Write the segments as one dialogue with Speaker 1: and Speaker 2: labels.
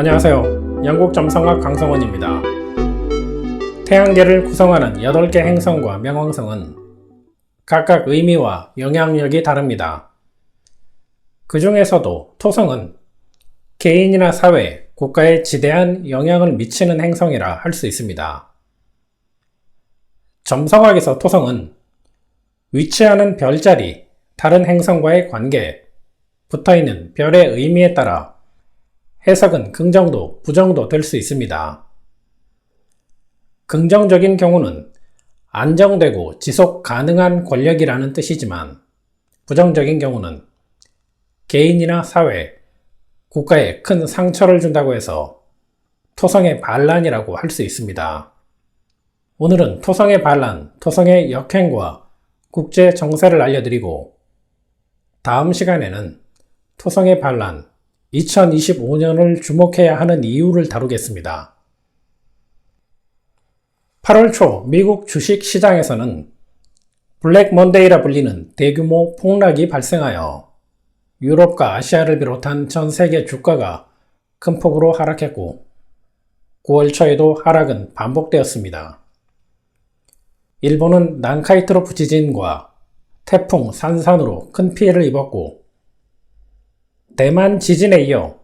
Speaker 1: 안녕하세요. 영국 점성학 강성원입니다. 태양계를 구성하는 8개 행성과 명왕성은 각각 의미와 영향력이 다릅니다. 그 중에서도 토성은 개인이나 사회, 국가에 지대한 영향을 미치는 행성이라 할 수 있습니다. 점성학에서 토성은 위치하는 별자리, 다른 행성과의 관계, 붙어있는 별의 의미에 따라 해석은 긍정도, 부정도 될 수 있습니다. 긍정적인 경우는 안정되고 지속 가능한 권력이라는 뜻이지만, 부정적인 경우는 개인이나 사회, 국가에 큰 상처를 준다고 해서 토성의 반란이라고 할 수 있습니다. 오늘은 토성의 반란, 토성의 역행과 국제 정세를 알려드리고, 다음 시간에는 토성의 반란, 2025년을 주목해야 하는 이유를 다루겠습니다. 8월 초 미국 주식 시장에서는 블랙 먼데이라 불리는 대규모 폭락이 발생하여 유럽과 아시아를 비롯한 전 세계 주가가 큰 폭으로 하락했고, 9월 초에도 하락은 반복되었습니다. 일본은 난카이트로프 지진과 태풍 산산으로 큰 피해를 입었고, 대만 지진에 이어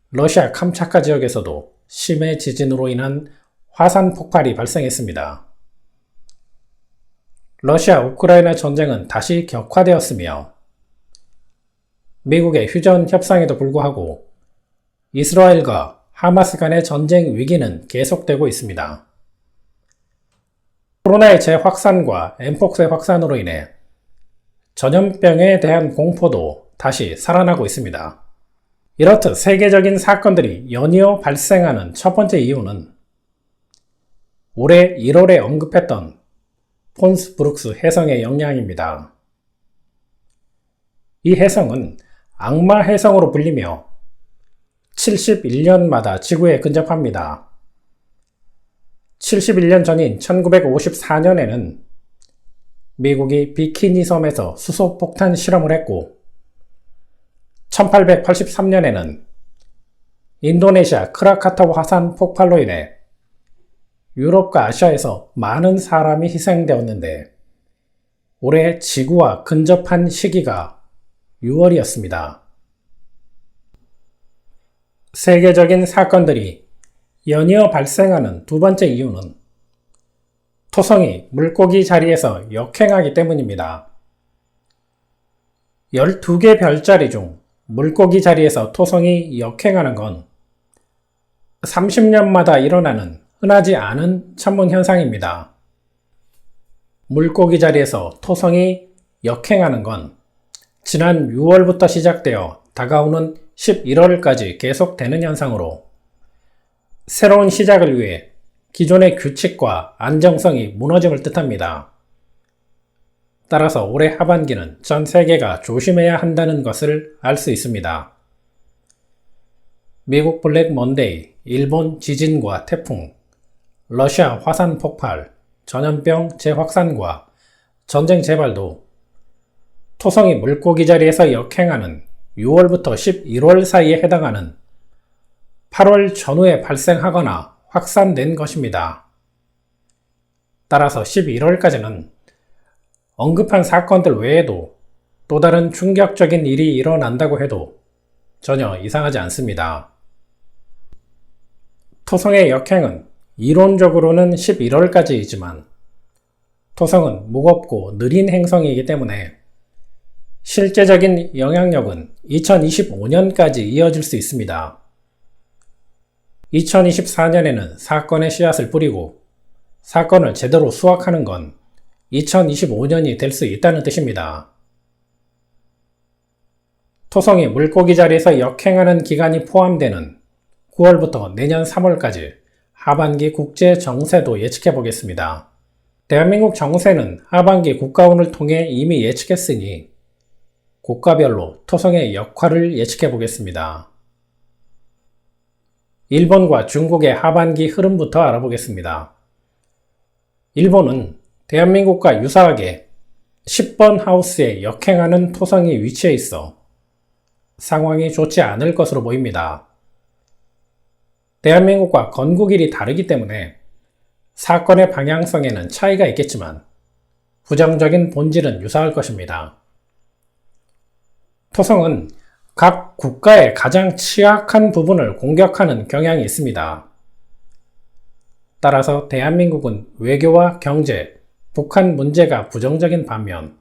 Speaker 1: 러시아 캄차카 지역에서도 심해 지진으로 인한 화산 폭발이 발생했습니다. 러시아 우크라이나 전쟁은 다시 격화되었으며, 미국의 휴전 협상에도 불구하고 이스라엘과 하마스 간의 전쟁 위기는 계속되고 있습니다. 코로나의 재확산과 엠폭스의 확산으로 인해 전염병에 대한 공포도 다시 살아나고 있습니다. 이렇듯 세계적인 사건들이 연이어 발생하는 첫 번째 이유는 올해 1월에 언급했던 폰스 브룩스 해성의 영향입니다. 이 해성은 악마 해성으로 불리며 71년마다 지구에 근접합니다. 71년 전인 1954년에는 미국이 비키니 섬에서 수소폭탄 실험을 했고, 1883년에는 인도네시아 크라카타우 화산 폭발로 인해 유럽과 아시아에서 많은 사람이 희생되었는데, 올해 지구와 근접한 시기가 6월이었습니다. 세계적인 사건들이 연이어 발생하는 두 번째 이유는 토성이 물고기 자리에서 역행하기 때문입니다. 12개 별자리 중 물고기 자리에서 토성이 역행하는 건 30년마다 일어나는 흔하지 않은 천문 현상입니다. 물고기 자리에서 토성이 역행하는 건 지난 6월부터 시작되어 다가오는 11월까지 계속되는 현상으로, 새로운 시작을 위해 기존의 규칙과 안정성이 무너짐을 뜻합니다. 따라서 올해 하반기는 전 세계가 조심해야 한다는 것을 알 수 있습니다. 미국 블랙 먼데이, 일본 지진과 태풍, 러시아 화산 폭발, 전염병 재확산과 전쟁 재발도 토성이 물고기 자리에서 역행하는 6월부터 11월 사이에 해당하는 8월 전후에 발생하거나 확산된 것입니다. 따라서 11월까지는 언급한 사건들 외에도 또 다른 충격적인 일이 일어난다고 해도 전혀 이상하지 않습니다. 토성의 역행은 이론적으로는 11월까지이지만 토성은 무겁고 느린 행성이기 때문에 실제적인 영향력은 2025년까지 이어질 수 있습니다. 2024년에는 사건의 씨앗을 뿌리고 사건을 제대로 수확하는 건 2025년이 될 수 있다는 뜻입니다. 토성이 물고기 자리에서 역행하는 기간이 포함되는 9월부터 내년 3월까지 하반기 국제 정세도 예측해 보겠습니다. 대한민국 정세는 하반기 국가운을 통해 이미 예측했으니 국가별로 토성의 역할을 예측해 보겠습니다. 일본과 중국의 하반기 흐름부터 알아보겠습니다. 일본은 대한민국과 유사하게 10번 하우스에 역행하는 토성이 위치해 있어 상황이 좋지 않을 것으로 보입니다. 대한민국과 건국일이 다르기 때문에 사건의 방향성에는 차이가 있겠지만 부정적인 본질은 유사할 것입니다. 토성은 각 국가의 가장 취약한 부분을 공격하는 경향이 있습니다. 따라서 대한민국은 외교와 경제, 북한 문제가 부정적인 반면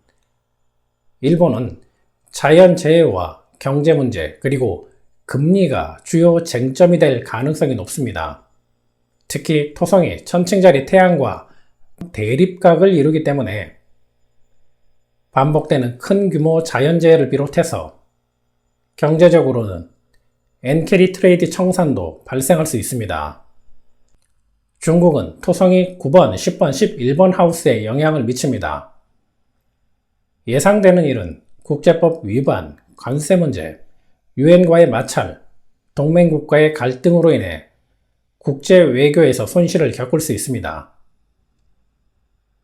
Speaker 1: 일본은 자연재해와 경제 문제 그리고 금리가 주요 쟁점이 될 가능성이 높습니다. 특히 토성이 천칭자리 태양과 대립각을 이루기 때문에 반복되는 큰 규모 자연재해를 비롯해서 경제적으로는 엔캐리 트레이드 청산도 발생할 수 있습니다. 중국은 토성이 9번, 10번, 11번 하우스에 영향을 미칩니다. 예상되는 일은 국제법 위반, 관세 문제, 유엔과의 마찰, 동맹국과의 갈등으로 인해 국제 외교에서 손실을 겪을 수 있습니다.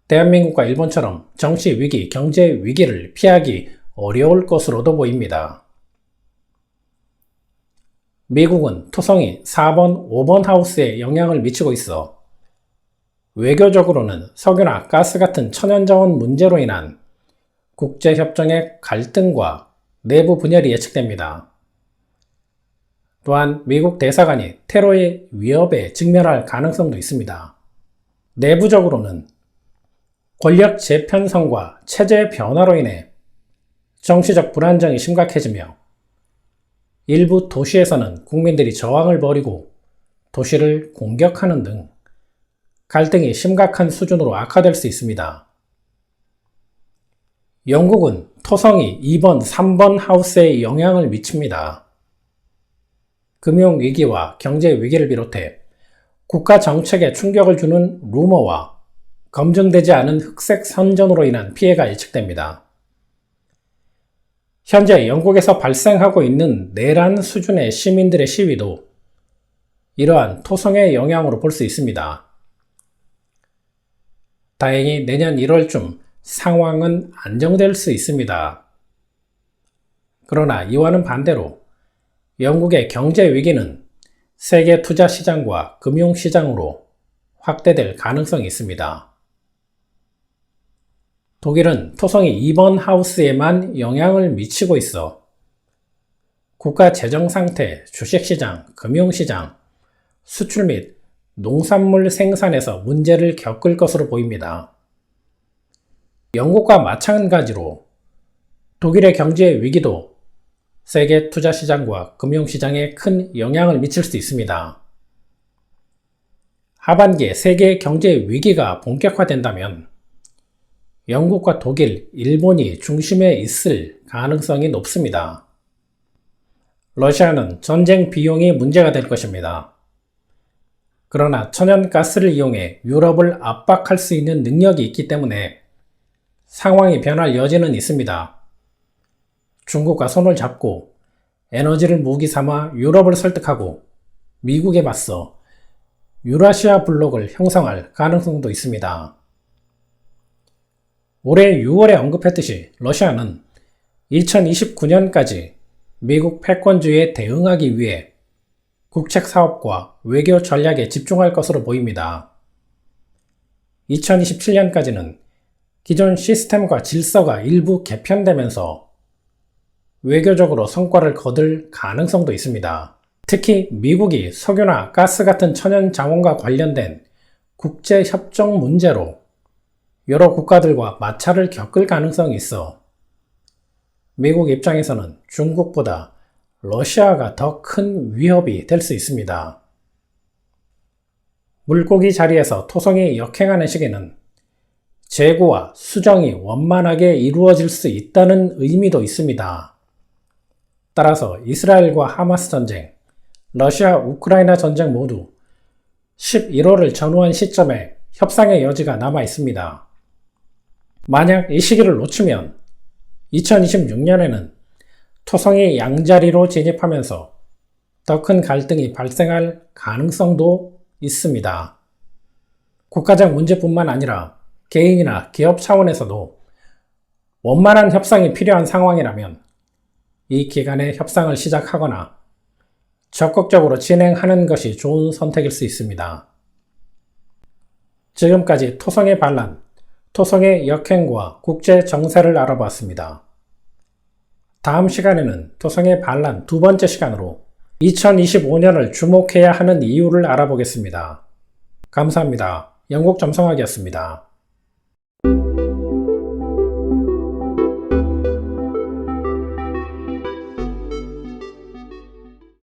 Speaker 1: 대한민국과 일본처럼 정치 위기, 경제 위기를 피하기 어려울 것으로도 보입니다. 미국은 토성이 4번, 5번 하우스에 영향을 미치고 있어 외교적으로는 석유나 가스 같은 천연자원 문제로 인한 국제협정의 갈등과 내부 분열이 예측됩니다. 또한 미국 대사관이 테러의 위협에 직면할 가능성도 있습니다. 내부적으로는 권력 재편성과 체제 변화로 인해 정치적 불안정이 심각해지며 일부 도시에서는 국민들이 저항을 벌이고 도시를 공격하는 등 갈등이 심각한 수준으로 악화될 수 있습니다. 영국은 토성이 2번, 3번 하우스에 영향을 미칩니다. 금융위기와 경제위기를 비롯해 국가 정책에 충격을 주는 루머와 검증되지 않은 흑색 선전으로 인한 피해가 예측됩니다. 현재 영국에서 발생하고 있는 내란 수준의 시민들의 시위도 이러한 토성의 영향으로 볼 수 있습니다. 다행히 내년 1월쯤 상황은 안정될 수 있습니다. 그러나 이와는 반대로 영국의 경제 위기는 세계 투자 시장과 금융 시장으로 확대될 가능성이 있습니다. 독일은 토성이 2번 하우스에만 영향을 미치고 있어 국가 재정 상태, 주식시장, 금융시장, 수출 및 농산물 생산에서 문제를 겪을 것으로 보입니다. 영국과 마찬가지로 독일의 경제 위기도 세계 투자 시장과 금융 시장에 큰 영향을 미칠 수 있습니다. 하반기에 세계 경제 위기가 본격화된다면 영국과 독일, 일본이 중심에 있을 가능성이 높습니다. 러시아는 전쟁 비용이 문제가 될 것입니다. 그러나 천연가스를 이용해 유럽을 압박할 수 있는 능력이 있기 때문에 상황이 변할 여지는 있습니다. 중국과 손을 잡고 에너지를 무기 삼아 유럽을 설득하고 미국에 맞서 유라시아 블록을 형성할 가능성도 있습니다. 올해 6월에 언급했듯이 러시아는 2029년까지 미국 패권주의에 대응하기 위해 국책 사업과 외교 전략에 집중할 것으로 보입니다. 2027년까지는 기존 시스템과 질서가 일부 개편되면서 외교적으로 성과를 거둘 가능성도 있습니다. 특히 미국이 석유나 가스 같은 천연 자원과 관련된 국제 협정 문제로 여러 국가들과 마찰을 겪을 가능성이 있어 미국 입장에서는 중국보다 러시아가 더 큰 위협이 될 수 있습니다. 물고기 자리에서 토성이 역행하는 시기는 재고와 수정이 원만하게 이루어질 수 있다는 의미도 있습니다. 따라서 이스라엘과 하마스 전쟁, 러시아 우크라이나 전쟁 모두 11월을 전후한 시점에 협상의 여지가 남아 있습니다. 만약 이 시기를 놓치면 2026년에는 토성이 양자리로 진입하면서 더 큰 갈등이 발생할 가능성도 있습니다. 국가적 문제뿐만 아니라 개인이나 기업 차원에서도 원만한 협상이 필요한 상황이라면 이 기간에 협상을 시작하거나 적극적으로 진행하는 것이 좋은 선택일 수 있습니다. 지금까지 토성의 반란, 토성의 역행과 국제 정세를 알아봤습니다. 다음 시간에는 토성의 반란 두 번째 시간으로 2025년을 주목해야 하는 이유를 알아보겠습니다. 감사합니다. 영국점성학이었습니다.